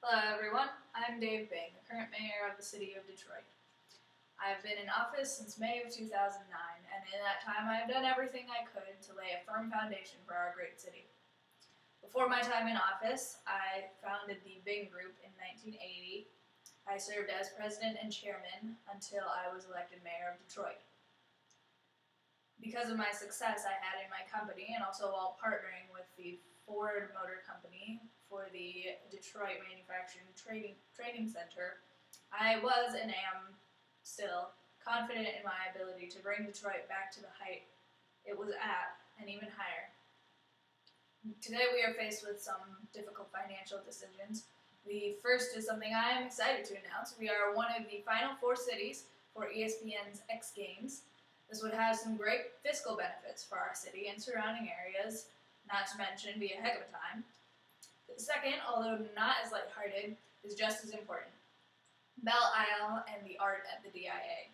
Hello everyone, I'm Dave Bing, the current mayor of the city of Detroit. I've been in office since May of 2009, and in that time I have done everything I could to lay a firm foundation for our great city. Before my time in office, I founded the Bing Group in 1980. I served as president and chairman until I was elected mayor of Detroit. Because of my success I had in my company, and also while partnering with the Ford Motor Company for the Detroit Manufacturing Training Center, I was and am still confident in my ability to bring Detroit back to the height it was at and even higher. Today we are faced with some difficult financial decisions. The first is something I am excited to announce. We are one of the final 4 cities for ESPN's X Games. This would have some great fiscal benefits for our city and surrounding areas, not to mention be a heck of a time. The second, although not as lighthearted, is just as important. Belle Isle and the art at the DIA.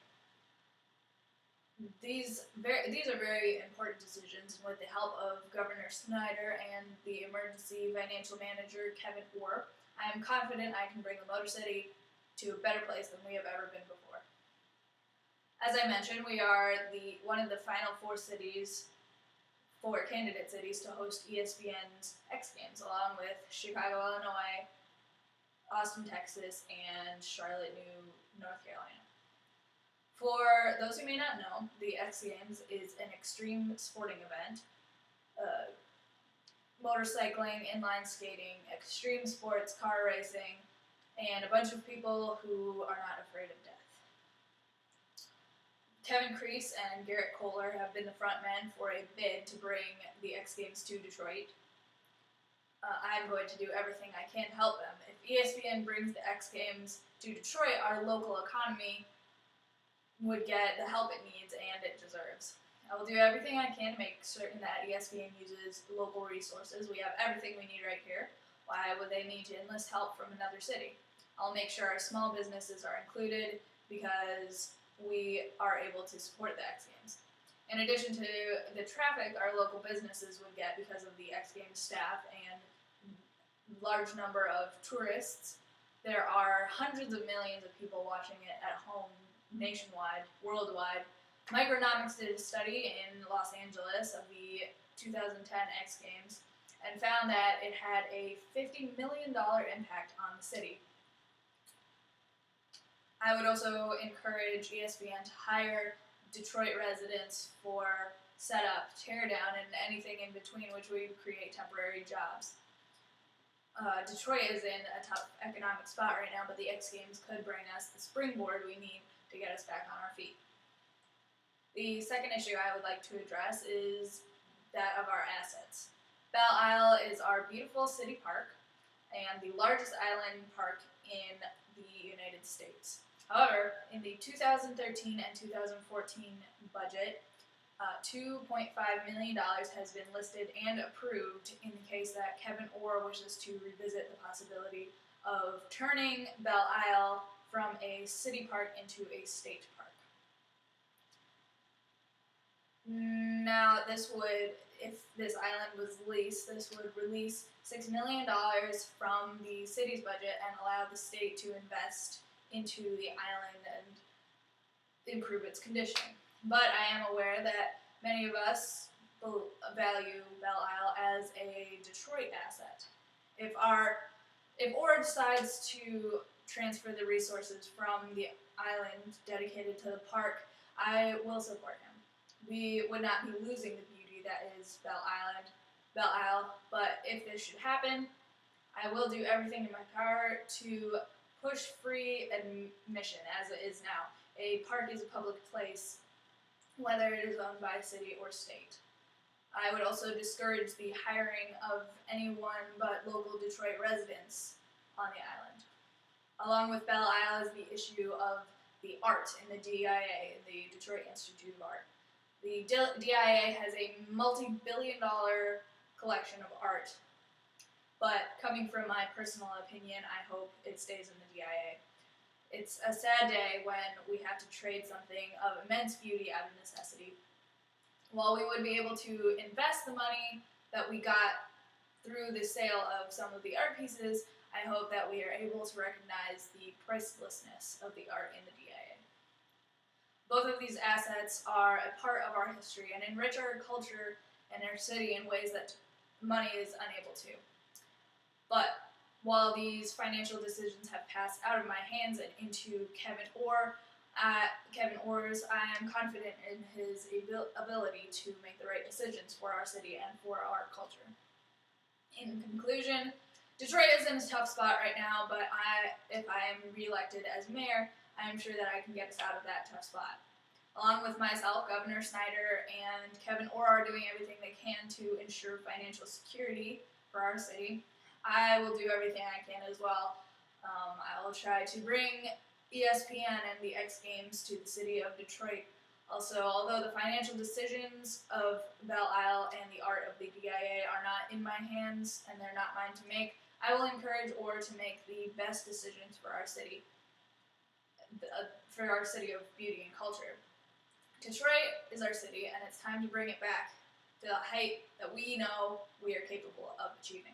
These are very important decisions, and with the help of Governor Snyder and the emergency financial manager Kevin Orr, I am confident I can bring the Motor City to a better place than we have ever been before. As I mentioned, we are one of the final 4 candidate cities to host ESPN's X Games, along with Chicago, Illinois, Austin, Texas, and Charlotte, North Carolina. For those who may not know, the X Games is an extreme sporting event. Motorcycling, inline skating, extreme sports, car racing, and a bunch of people who are not afraid of death. Kevin Crease and Garrett Kohler have been the front men for a bid to bring the X Games to Detroit. I'm going to do everything I can to help them. If ESPN brings the X Games to Detroit, our local economy would get the help it needs and it deserves. I will do everything I can to make certain that ESPN uses local resources. We have everything we need right here. Why would they need to enlist help from another city? I'll make sure our small businesses are included because we are able to support the X Games. In addition to the traffic our local businesses would get because of the X Games staff and large number of tourists, there are hundreds of millions of people watching it at home, nationwide, worldwide. Micronomics did a study in Los Angeles of the 2010 X Games and found that it had a $50 million impact on the city. I would also encourage ESPN to hire Detroit residents for setup, tear down, and anything in between, which would create temporary jobs. Detroit is in a tough economic spot right now, but the X Games could bring us the springboard we need to get us back on our feet. The second issue I would like to address is that of our assets. Belle Isle is our beautiful city park and the largest island park in the United States. However, in the 2013 and 2014 budget, $2.5 million has been listed and approved in the case that Kevin Orr wishes to revisit the possibility of turning Belle Isle from a city park into a state park. Now, if this island was leased, this would release $6 million from the city's budget and allow the state to invest into the island and improve its condition. But I am aware that many of us value Belle Isle as a Detroit asset. If Orr decides to transfer the resources from the island dedicated to the park, I will support him. We would not be losing the beauty that is Belle Isle, but if this should happen, I will do everything in my power to push free admission as it is now. A park is a public place, whether it is owned by city or state. I would also discourage the hiring of anyone but local Detroit residents on the island. Along with Belle Isle is the issue of the art in the DIA, the Detroit Institute of Art. The DIA has a multi-billion-dollar collection of art, but coming from my personal opinion, I hope it stays in the DIA. It's a sad day when we have to trade something of immense beauty out of necessity. While we would be able to invest the money that we got through the sale of some of the art pieces, I hope that we are able to recognize the pricelessness of the art in the DIA. Both of these assets are a part of our history and enrich our culture and our city in ways that money is unable to. But while these financial decisions have passed out of my hands and into Kevin Orr's, I am confident in his ability to make the right decisions for our city and for our culture. In conclusion, Detroit is in a tough spot right now, but if I am reelected as mayor, I am sure that I can get us out of that tough spot. Along with myself, Governor Snyder and Kevin Orr are doing everything they can to ensure financial security for our city. I will do everything I can as well. I will try to bring ESPN and the X Games to the city of Detroit. Also, although the financial decisions of Belle Isle and the art of the DIA are not in my hands and they're not mine to make, I will encourage Orr to make the best decisions for our city of beauty and culture. Detroit is our city, and it's time to bring it back to the height that we know we are capable of achieving.